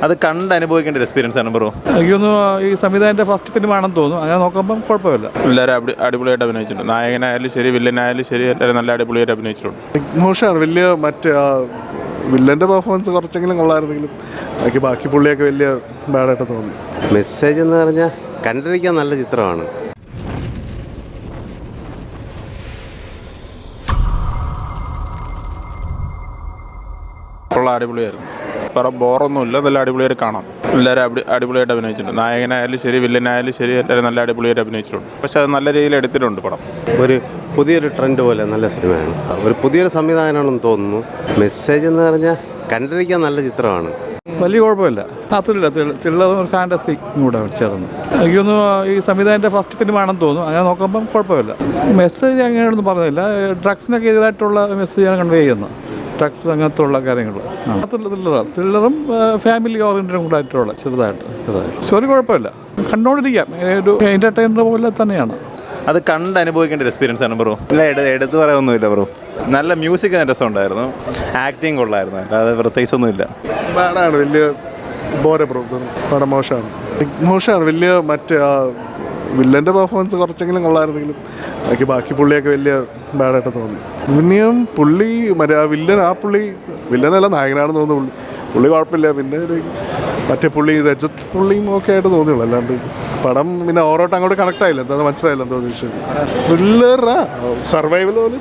അത് കണ്ട് അനുഭവിക്കേണ്ട ഒരു എക്സ്പീരിയൻസ് ആണ് ബ്രോ. എനിക്കൊന്ന് ഈ സംവിധായകൻ്റെ ഫസ്റ്റ് ഫിലിമാണെന്ന് തോന്നുന്നു. അങ്ങനെ നോക്കുമ്പം കുഴപ്പമില്ല. എല്ലാവരും അടിപൊളിയായിട്ട് അഭിനയിച്ചിട്ടുണ്ട്. നായകനായാലും ശരി വില്ലനായാലും ശരി എല്ലാവരും നല്ല അടിപൊളിയായിട്ട് അഭിനയിച്ചിട്ടുണ്ട്. മോശമാണ്. വലിയ മറ്റേ വില്ലൻ്റെ പെർഫോമൻസ് കുറച്ചെങ്കിലും കൊള്ളായിരുന്നെങ്കിലും ബാക്കി പുള്ളിയൊക്കെ വലിയ ബാഡായിട്ട് തോന്നി. മെസ്സേജ് എന്ന് പറഞ്ഞാൽ കണ്ടിരിക്കാൻ നല്ല ചിത്രമാണ്. കൊള്ളാം, അടിപൊളിയായിരുന്നു. പടം ബോറൊന്നുമില്ല, നല്ല അടിപൊളിയായിട്ട് കാണാം. എല്ലാവരും അടിപൊളിയായിട്ട് അഭിനയിച്ചിട്ടുണ്ട്. നായകനായാലും ശരി വില്ലനായാലും ശരി എല്ലാവരും നല്ല അടിപൊളിയായിട്ട് അഭിനയിച്ചിട്ടുണ്ട്. പക്ഷെ അത് നല്ല രീതിയിൽ എടുത്തിട്ടുണ്ട് പടം. ഒരു പുതിയൊരു ട്രെൻഡ് പോലെ നല്ല സിനിമയാണ്. ഒരു പുതിയൊരു സംവിധാനമാണെന്ന് തോന്നുന്നു. മെസ്സേജ് എന്ന് പറഞ്ഞാൽ കണ്ടിരിക്കാൻ നല്ല ചിത്രമാണ്. വലിയ കുഴപ്പമില്ല. അതില്ല തിള്ളതും ഒരു ഫാൻറ്റസി കൂടെ ചേർന്ന്. എനിക്കൊന്ന് ഈ സംവിധായകൻ്റെ ഫസ്റ്റ് ഫിലിമാണെന്ന് തോന്നുന്നു. അങ്ങനെ നോക്കുമ്പം കുഴപ്പമില്ല. മെസ്സേജ് അങ്ങനെയൊന്നും പറഞ്ഞില്ല. ഡ്രഗ്സിനൊക്കെ എതിരായിട്ടുള്ള മെസ്സേജാണ് കൺവേ ചെയ്യുന്നത്. ഡ്രഗ്സ് അങ്ങനത്തെ ഉള്ള കാര്യങ്ങൾ. ത്രില്ലറും ഫാമിലി ഓറിയൻറ്റഡും കൂടെ ആയിട്ടുള്ള ചെറുതായിട്ട് സ്റ്റോറി കുഴപ്പമില്ല. കണ്ടുകൊണ്ടിരിക്കാം. ഒരു എൻ്റർടൈനർ പോലെ തന്നെയാണ്. അത് കണ്ട് അനുഭവിക്കേണ്ട ഒരു എക്സ്പീരിയൻസ് ആണ് ബ്രോ. ഇല്ല, എടുത്ത് പറയാനൊന്നുമില്ല ബ്രോ. നല്ല മ്യൂസിക് രസമുണ്ടായിരുന്നു, ആക്ടിങ് കൊള്ളായിരുന്നു, അല്ലാതെ പ്രത്യേകിച്ചൊന്നുമില്ല. ബാഡാണ്, വലിയ ബോറെ ബ്രോ. പടം മോശമാണ്. വലിയ മറ്റേ വില്ലൻ്റെ പെർഫോമൻസ് കുറച്ചെങ്കിലും കൊള്ളായിരുന്നെങ്കിലും ബാക്കി പുള്ളിയൊക്കെ വലിയ ബാഡായിട്ട് തോന്നി. പിന്നെയും പുള്ളി മറ്റേ വില്ലനല്ല നായകനാണെന്ന് തോന്നുന്നു. പുള്ളി കുഴപ്പമില്ല. പിന്നെ മറ്റേ രജത് പുള്ളിയും ഒക്കെ ആയിട്ട് തോന്നിയുള്ളൂ. അല്ലാണ്ട് പടം പിന്നെ ഓരോട്ട് അങ്ങോട്ട് കണക്ട് ആയില്ല. എന്താണെന്ന് മനസ്സിലായില്ല. എന്തോ ത്രില്ലറാ സർവൈവൽ പോലെ.